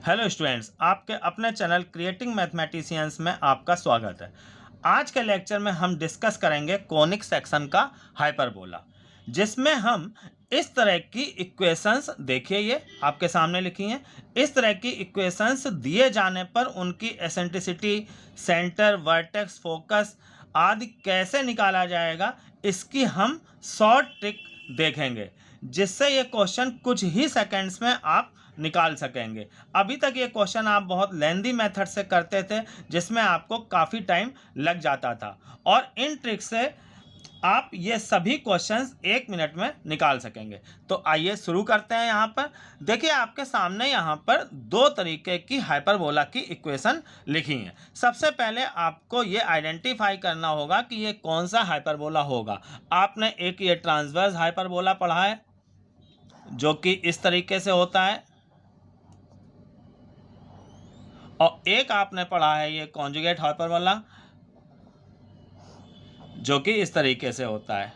Hello students, आपके अपने channel creating mathematicians में आपका स्वागत है। आज के लेक्चर में हम डिस्कस करेंगे कोनिक सेक्शन का हाइपरबोला, जिसमें हम इस तरह की इक्वेशंस, देखिए ये आपके सामने लिखी हैं, इस तरह की इक्वेशंस दिए जाने पर उनकी एसेंट्रिसिटी, सेंटर, वर्टेक्स, फोकस आदि कैसे निकाला जाएगा, इसकी हम शॉर्ट ट्रिक देखेंगे, जिससे ये क्वेश्चन कुछ ही सेकंड्स में आप निकाल सकेंगे। अभी तक ये क्वेश्चन आप बहुत लेंदी मेथड से करते थे, जिसमें आपको काफ़ी टाइम लग जाता था, और इन ट्रिक से आप ये सभी क्वेश्चंस 1 मिनट में निकाल सकेंगे। तो आइए शुरू करते हैं। यहाँ पर देखिए, आपके सामने यहाँ पर दो तरीके की हाइपरबोला की इक्वेशन लिखी हैं। सबसे पहले आपको ये आइडेंटिफाई करना होगा कि ये कौन सा हाइपरबोला होगा। आपने एक ये ट्रांसवर्स हाइपरबोला पढ़ा है, जो कि इस तरीके से होता है, और एक आपने पढ़ा है ये कॉन्जुगेट हाइपरबोला, जो कि इस तरीके से होता है।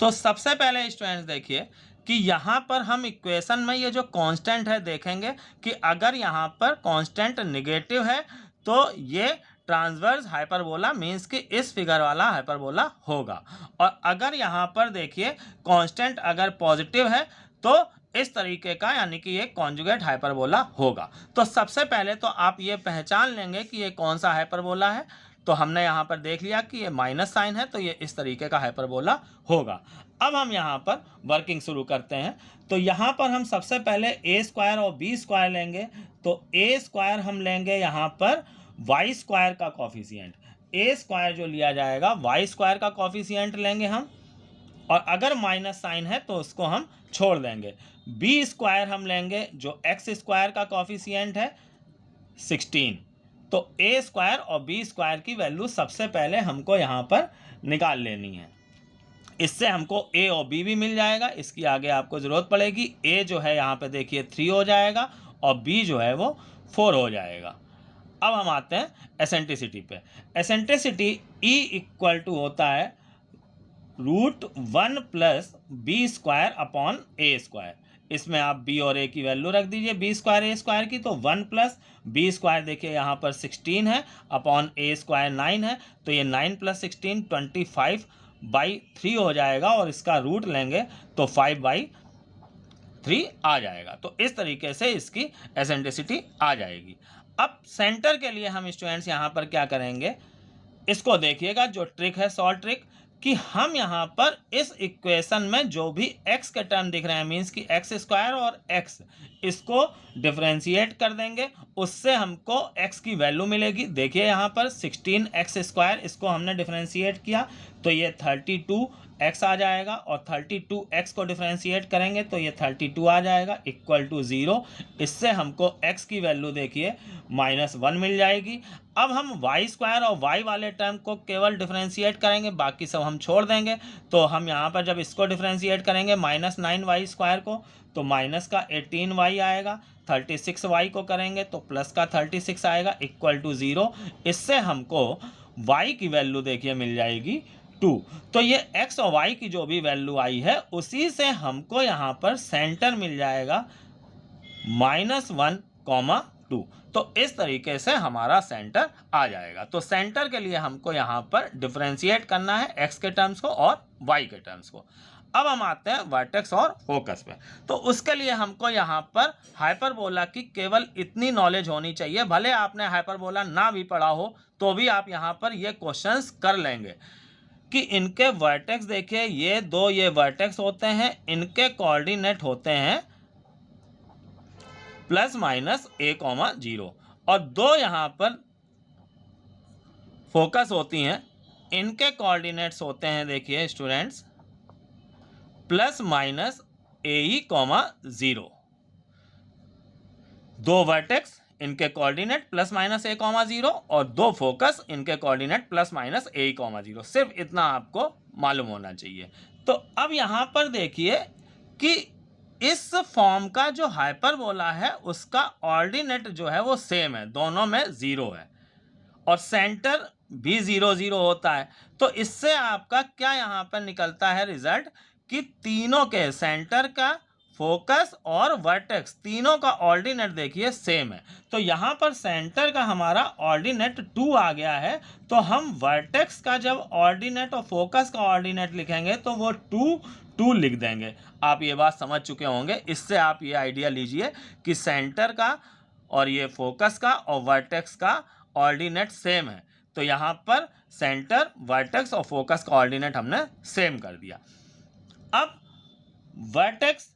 तो सबसे पहले स्टूडेंट्स देखिए कि यहाँ पर हम इक्वेशन में ये जो कांस्टेंट है देखेंगे कि अगर यहाँ पर कांस्टेंट नेगेटिव है तो ये ट्रांसवर्स हाइपरबोला मींस कि इस फिगर वाला हाइपरबोला होगा, और अगर यहाँ पर देखिए कांस्टेंट अगर पॉजिटिव है तो इस तरीके का, यानी कि ये कॉन्जुगेट हाइपरबोला होगा। तो सबसे पहले तो आप ये पहचान लेंगे कि ये कौन सा हाइपरबोला है। तो हमने यहाँ पर देख लिया कि ये माइनस साइन है, तो ये इस तरीके का हाइपरबोला होगा। अब हम यहाँ पर वर्किंग शुरू करते हैं। तो यहाँ पर हम सबसे पहले ए स्क्वायर और बी स्क्वायर लेंगे। तो ए स्क्वायर हम लेंगे यहाँ पर वाई स्क्वायर का कॉफिशिएंट, ए स्क्वायर जो लिया जाएगा वाई स्क्वायर का कॉफिशिएंट लेंगे हम, और अगर माइनस साइन है तो उसको हम छोड़ देंगे। बी स्क्वायर हम लेंगे जो एक्स स्क्वायर का कॉफिशिएंट है 16। तो ए स्क्वायर और बी स्क्वायर की वैल्यू सबसे पहले हमको यहाँ पर निकाल लेनी है। इससे हमको ए और बी भी मिल जाएगा, इसकी आगे आपको ज़रूरत पड़ेगी। ए जो है यहाँ पे देखिए 3 हो जाएगा, और बी जो है वो 4 हो जाएगा। अब हम आते हैं एसेंट्रिसिटी पे। एसेंट्रिसिटी ई इक्वल टू होता है √1 प्लस बी स्क्वायर अपॉन ए स्क्वायर। इसमें आप बी और ए की वैल्यू रख दीजिए, बी स्क्वायर ए स्क्वायर की। तो 1 प्लस बी स्क्वायर देखिए यहाँ पर 16 है, अपॉन ए स्क्वायर 9 है, तो ये 9 प्लस 16 25/3 हो जाएगा, और इसका रूट लेंगे तो 5/3 आ जाएगा। तो इस तरीके से इसकी एसेंट्रिसिटी आ जाएगी। अब सेंटर के लिए हम स्टूडेंट्स यहाँ पर क्या करेंगे, इसको देखिएगा, जो ट्रिक है शॉर्ट ट्रिक, कि हम यहाँ पर इस इक्वेशन में जो भी x के टर्म दिख रहे हैं, मीन्स कि एक्स स्क्वायर और x, इसको डिफरेंशिएट कर देंगे, उससे हमको x की वैल्यू मिलेगी। देखिए यहाँ पर 16x स्क्वायर, इसको हमने डिफरेंशिएट किया तो ये 32x आ जाएगा, और 32x को डिफरेंशिएट करेंगे तो ये 32 आ जाएगा, इक्वल टू 0। इससे हमको x की वैल्यू देखिए -1 मिल जाएगी। अब हम वाई स्क्वायर और वाई वाले टर्म को केवल डिफरेंशिएट करेंगे, बाकी सब हम छोड़ देंगे। तो हम यहाँ पर जब इसको डिफरेंशिएट करेंगे -9y स्क्वायर को, तो माइनस का 18y आएगा, 36y को करेंगे तो प्लस का 36 आएगा, इक्वल टू 0। इससे हमको y की वैल्यू देखिए मिल जाएगी 2। तो ये x और y की जो भी वैल्यू आई है, उसी से हमको यहाँ पर सेंटर मिल जाएगा -1,2। तो इस तरीके से हमारा सेंटर आ जाएगा। तो सेंटर के लिए हमको यहाँ पर डिफरेंशिएट करना है x के टर्म्स को और y के टर्म्स को। अब हम आते हैं वर्टेक्स और फोकस पे। तो उसके लिए हमको यहाँ पर हाइपरबोला की केवल इतनी नॉलेज होनी चाहिए, भले आपने हाइपरबोला ना भी पढ़ा हो तो भी आप यहाँ पर ये क्वेश्चंस कर लेंगे कि इनके वर्टेक्स देखिए, ये वर्टेक्स होते हैं, इनके कोऑर्डिनेट होते हैं ±a,0, और दो यहाँ पर फोकस होती हैं, इनके कोऑर्डिनेट्स होते हैं देखिए स्टूडेंट्स ±ae,0। दो वर्टेक्स इनके कोऑर्डिनेट ±a,0, और दो फोकस इनके कोऑर्डिनेट ±a,0। सिर्फ इतना आपको मालूम होना चाहिए। तो अब यहाँ पर देखिए कि इस फॉर्म का जो हाइपरबोला है उसका ऑर्डिनेट जो है वो सेम है, दोनों में 0 है, और सेंटर भी 0 0 होता है। तो इससे आपका क्या यहाँ पर निकलता है रिजल्ट कि तीनों के सेंटर का, फोकस और वर्टेक्स तीनों का ऑर्डिनेट देखिए सेम है, तो यहाँ पर सेंटर का हमारा ऑर्डिनेट 2 आ गया है, तो हम वर्टेक्स का जब ऑर्डिनेट और फोकस का ऑर्डिनेट लिखेंगे तो वो 2 2 लिख देंगे। आप ये बात समझ चुके होंगे। इससे आप ये आइडिया लीजिए कि सेंटर का और ये फोकस का और वर्टेक्स का ऑर्डिनेट सेम है, तो यहाँ पर सेंटर, वर्टेक्स और फोकस का ऑर्डिनेट हमने सेम कर दिया। अब वर्टेक्स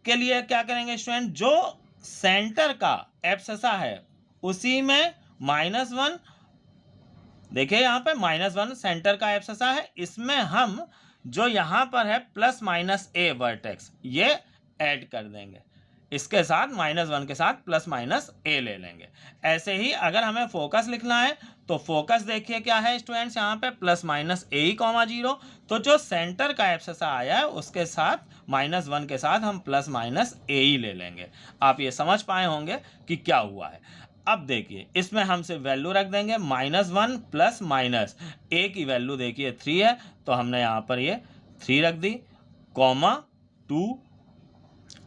के लिए क्या करेंगे स्टूडेंट, जो सेंटर का एब्ससा है उसी में -1, देखिए यहाँ पे -1 सेंटर का एब्ससा है, इसमें हम जो यहाँ पर है +-a वर्टेक्स ये ऐड कर देंगे, इसके साथ -1 के साथ +-a ले लेंगे। ऐसे ही अगर हमें फोकस लिखना है तो फोकस देखिए क्या है स्टूडेंट्स, यहाँ पे +-a, 0, तो जो सेंटर का एब्ससा आया है उसके साथ -1 के साथ हम +-a ही ले लेंगे। आप ये समझ पाए होंगे कि क्या हुआ है। अब देखिए इसमें हम सिर्फ वैल्यू रख देंगे, -1 प्लस माइनस a की वैल्यू देखिए 3 है, तो हमने यहाँ पर ये 3 रख दी, कॉमा 2।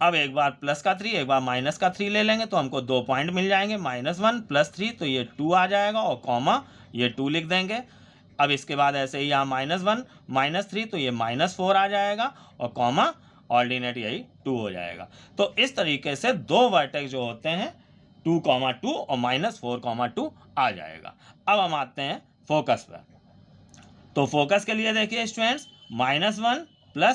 अब एक बार प्लस का 3 एक बार माइनस का 3 ले लेंगे तो हमको 2 पॉइंट मिल जाएंगे, -1 + 3 तो ये 2 आ जाएगा और कॉमा ये 2 लिख देंगे। अब इसके बाद ऐसे ही यहाँ -1 -3 तो ये -4 आ जाएगा और कॉमा ऑर्डिनेट यही 2 हो जाएगा। तो इस तरीके से दो वर्टेक्स जो होते हैं 2, 2 और -4, 2 आ जाएगा। अब हम आते हैं फोकस पर। तो फोकस के लिए देखिए स्टूडेंट्स, -1 + -a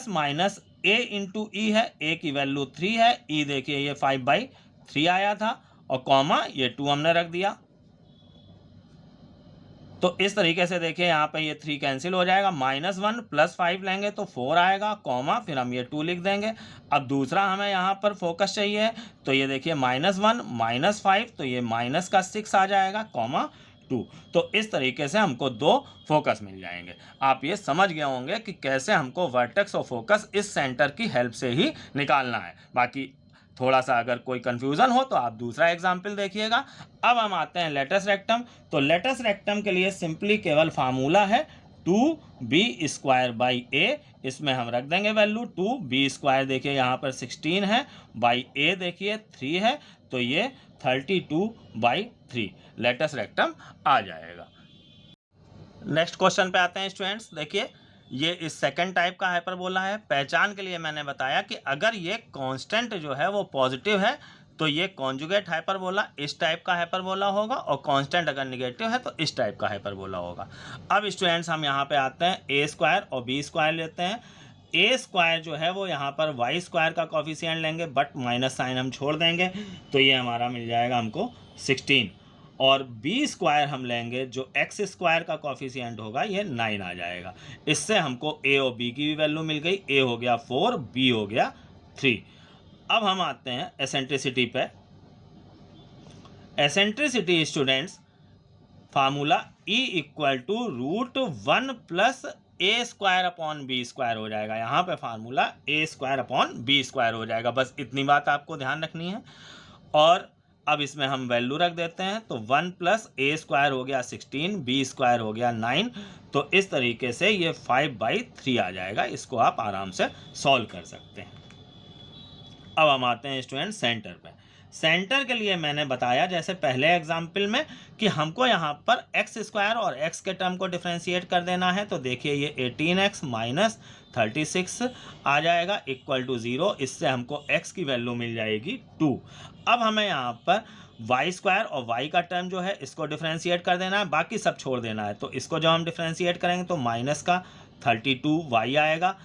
× e है, a की वैल्यू 3 है, e देखिए ये 5/3 आया था और कॉमा ये 2 हमने रख दिया। तो इस तरीके से देखिए यहाँ पे ये 3 कैंसिल हो जाएगा, -1 + 5 लेंगे तो 4 आएगा, कॉमा फिर हम ये 2 लिख देंगे। अब दूसरा हमें यहाँ पर फोकस चाहिए, तो ये देखिए -1 - 5 तो ये -6 आ जाएगा, कॉमा 2। तो इस तरीके से हमको 2 फोकस मिल जाएंगे। आप ये समझ गए होंगे कि कैसे हमको वर्टेक्स और फोकस इस सेंटर की हेल्प से ही निकालना है। बाकी थोड़ा सा अगर कोई कंफ्यूजन हो तो आप दूसरा एग्जाम्पल देखिएगा। अब हम आते हैं लेटस रेक्टम। तो लेटस रेक्टम के लिए सिंपली केवल फार्मूला है 2b²/a, इसमें हम रख देंगे वैल्यू 2b² देखिए यहाँ पर 16 है, बाई a देखिए 3 है, तो ये 32/3 लेटस रेक्टम आ जाएगा। नेक्स्ट क्वेश्चन पे आते हैं स्टूडेंट्स। देखिए ये इस सेकंड टाइप का हाइपरबोला है। पहचान के लिए मैंने बताया कि अगर ये कांस्टेंट जो है वो पॉजिटिव है तो ये कॉन्जुगेट हाइपरबोला इस टाइप का हाइपरबोला होगा, और कांस्टेंट अगर निगेटिव है तो इस टाइप का हाइपरबोला होगा। अब स्टूडेंट्स हम यहाँ पे आते हैं a² और b² लेते हैं। a² जो है वो यहाँ पर y² का कॉफिशिएंट लेंगे, बट माइनस साइन हम छोड़ देंगे, तो ये हमारा मिल जाएगा हमको 16, और b² हम लेंगे जो x² का कॉफिशिएंट होगा ये 9 आ जाएगा। इससे हमको a और b की भी वैल्यू मिल गई, a हो गया 4, b हो गया 3। अब हम आते हैं एसेंट्रिसिटी पे। Eccentricity students formula E = √1 + a² / b² हो जाएगा। यहाँ पे फार्मूला a² / b² हो जाएगा। बस इतनी बात आपको ध्यान रखनी है। और अब इसमें हम वैल्यू रख देते हैं, तो 1 + a² हो गया 16, b² हो गया 9, तो इस तरीके से ये 5/3 आ जाएगा। इसको आप आराम से सॉल्व कर सकते हैं। अब हम आते हैं स्टूडेंट सेंटर पे। सेंटर के लिए मैंने बताया जैसे पहले एग्जाम्पल में कि हमको यहाँ पर x² और x के टर्म को डिफ्रेंशिएट कर देना है। तो देखिए ये 18x - 36 आ जाएगा =0। इससे हमको x की वैल्यू मिल जाएगी 2। अब हमें यहाँ पर y² और y का टर्म जो है इसको डिफ्रेंशिएट कर देना है, बाकी सब छोड़ देना है। तो इसको जब हम डिफ्रेंशिएट करेंगे तो -32y आएगा,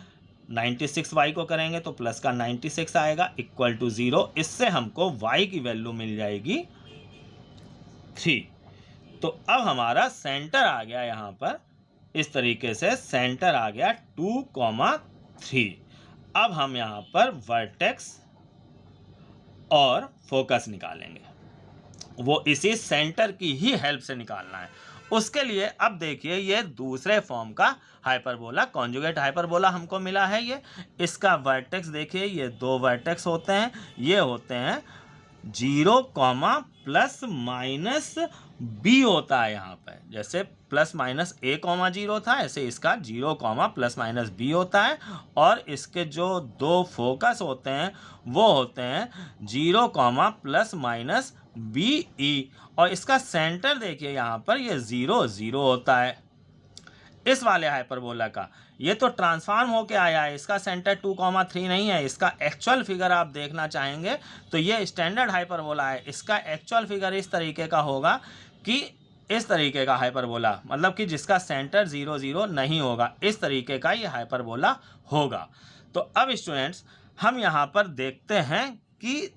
96y को करेंगे तो +96 आएगा =0। इससे हमको y की वैल्यू मिल जाएगी 3। तो अब हमारा सेंटर आ गया यहाँ पर, इस तरीके से सेंटर आ गया 2, 3। अब हम यहाँ पर वर्टेक्स और फोकस निकालेंगे, वो इसी सेंटर की ही हेल्प से निकालना है। उसके लिए अब देखिए ये दूसरे फॉर्म का हाइपरबोला, कॉन्जुगेट हाइपरबोला हमको मिला है। ये इसका वर्टेक्स देखिए, ये 2 वर्टेक्स होते हैं, ये होते हैं 0, ±1 बी होता है यहाँ पे, जैसे plus minus a comma zero था, ऐसे इसका zero comma plus minus b होता है। और इसके जो दो फोकस होते हैं वो होते हैं zero comma plus minus b e, और इसका सेंटर देखिए यहाँ पर ये जीरो जीरो होता है। इस वाले हाइपरबोला का ये तो ट्रांसफॉर्म होके आया है, इसका सेंटर 2,3 नहीं है। इसका एक्चुअल फिगर आप देखना चाहेंगे तो ये स्टैंडर्ड हाइपरबोला है, इसका एक्चुअल फिगर इस तरीके का होगा कि इस तरीके का हाइपरबोला, मतलब कि जिसका सेंटर 0 0 नहीं होगा, इस तरीके का ये हाइपरबोला होगा। तो अब स्टूडेंट्स हम यहाँ पर देखते हैं कि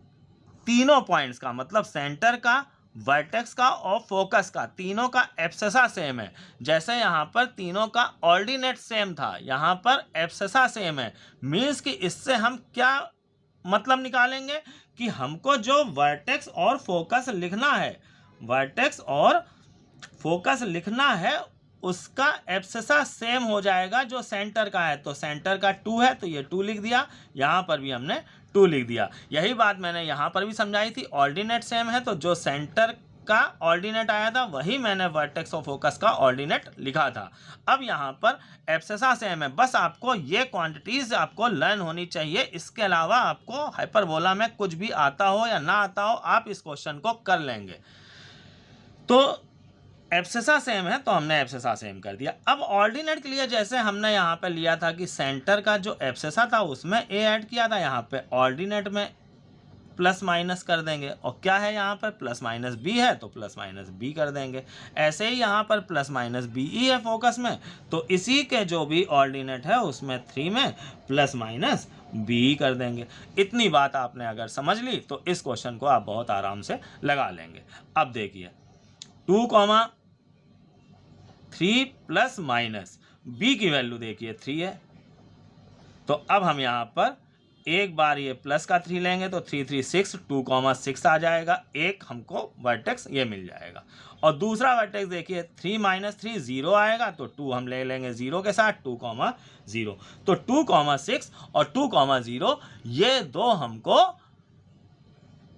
तीनों पॉइंट्स का, मतलब सेंटर का, वर्टेक्स का और फोकस का, तीनों का एब्सेसा सेम है। जैसे यहाँ पर तीनों का ऑर्डिनेट सेम था, यहाँ पर एब्सेसा सेम है। मीन्स कि इससे हम क्या मतलब निकालेंगे कि हमको जो वर्टेक्स और फोकस लिखना है, वर्टेक्स और फोकस लिखना है, उसका एब्सेसा सेम हो जाएगा जो सेंटर का है। तो सेंटर का 2 है तो ये 2 लिख दिया, यहाँ पर भी हमने 2 लिख दिया। यही बात मैंने यहाँ पर भी समझाई थी, ऑर्डिनेट सेम है तो जो सेंटर का ऑर्डिनेट आया था वही मैंने वर्टेक्स और फोकस का ऑर्डिनेट लिखा था। अब यहाँ पर एब्सेसा सेम है, बस आपको ये क्वांटिटीज आपको लर्न होनी चाहिए। इसके अलावा आपको हाइपरबोला में कुछ भी आता हो या ना आता हो, आप इस क्वेश्चन को कर लेंगे। तो एब्सेसा सेम है तो हमने एब्सेसा सेम कर दिया। अब ऑर्डिनेट के लिए जैसे हमने यहाँ पे लिया था कि सेंटर का जो एब्सेसा था उसमें ए ऐड किया था, यहाँ पे ऑर्डिनेट में प्लस माइनस कर देंगे। और क्या है यहाँ पर प्लस माइनस बी है तो प्लस माइनस बी कर देंगे। ऐसे ही यहाँ पर प्लस माइनस बी ई है फोकस में, तो इसी के जो भी ऑर्डिनेट है उसमें 3 में प्लस माइनस बी कर देंगे। इतनी बात आपने अगर समझ ली तो इस क्वेश्चन को आप बहुत आराम से लगा लेंगे। अब देखिए 2,3 प्लस माइनस बी की वैल्यू देखिए 3 है, तो अब हम यहाँ पर एक बार ये प्लस का 3 लेंगे तो 3 3 6, 2,6 आ जाएगा। एक हमको वर्टेक्स ये मिल जाएगा। और दूसरा वर्टेक्स देखिए 3 माइनस 3 0 आएगा, तो 2 हम ले लेंगे 0 के साथ, 2,0। तो 2,6 और 2,0 ये दो हमको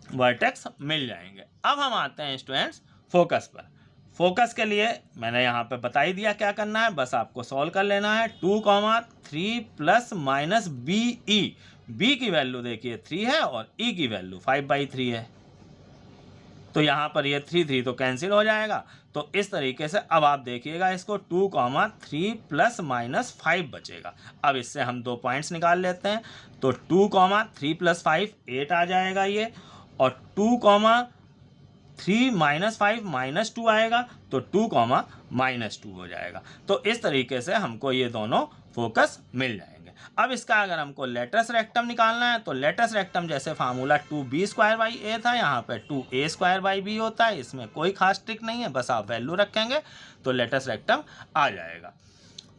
वर्टेक्स मिल जाएंगे। अब हम आते हैं स्टूडेंट्स फोकस पर। फोकस के लिए मैंने यहाँ पे बता ही दिया क्या करना है, बस आपको सॉल्व कर लेना है। 2,3 plus minus b e, b की वैल्यू देखिए 3 है और ई की वैल्यू 5/3 है। तो यहाँ पर ये 3 3 तो कैंसिल हो जाएगा। तो इस तरीके से अब आप देखिएगा इसको 2,3 प्लस माइनस 5 बचेगा। अब इससे हम दो पॉइंट्स निकाल लेते हैं। तो 2,3 प्लस 5 8 आ जाएगा ये, और 2,3 माइनस 5 माइनस 2 आएगा, तो 2,-2 हो जाएगा। तो इस तरीके से हमको ये दोनों फोकस मिल जाएंगे। अब इसका अगर हमको लेटस रेक्टम निकालना है तो लेटस रेक्टम जैसे फार्मूला 2b² था, यहाँ पे 2a² होता है। इसमें कोई खास ट्रिक नहीं है, बस आप वैल्यू रखेंगे तो लेटस रेक्टम आ जाएगा।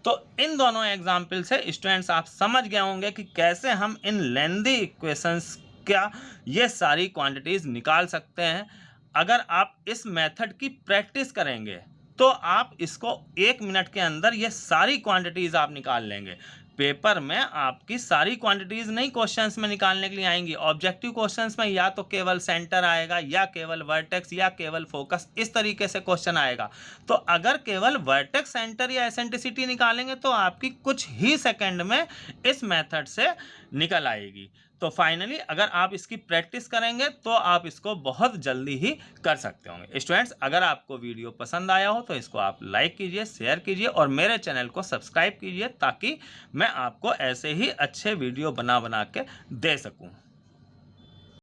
तो इन दोनों एग्जाम्पल से स्टूडेंट्स आप समझ गए होंगे कि कैसे हम इन लेंदी इक्वेशंस क्या ये सारी क्वांटिटीज निकाल सकते हैं। अगर आप इस मेथड की प्रैक्टिस करेंगे तो आप इसको 1 मिनट के अंदर ये सारी क्वांटिटीज आप निकाल लेंगे। पेपर में आपकी सारी क्वांटिटीज नहीं क्वेश्चंस में निकालने के लिए आएंगी। ऑब्जेक्टिव क्वेश्चंस में या तो केवल सेंटर आएगा, या केवल वर्टेक्स, या केवल फोकस, इस तरीके से क्वेश्चन आएगा। तो अगर केवल वर्टेक्स, सेंटर या एसेंट्रिसिटी निकालेंगे तो आपकी कुछ ही सेकंड में इस मेथड से निकल आएगी। तो फाइनली अगर आप इसकी प्रैक्टिस करेंगे तो आप इसको बहुत जल्दी ही कर सकते होंगे। स्टूडेंट्स अगर आपको वीडियो पसंद आया हो तो इसको आप लाइक कीजिए, शेयर कीजिए और मेरे चैनल को सब्सक्राइब कीजिए, ताकि मैं आपको ऐसे ही अच्छे वीडियो बना के दे सकूं।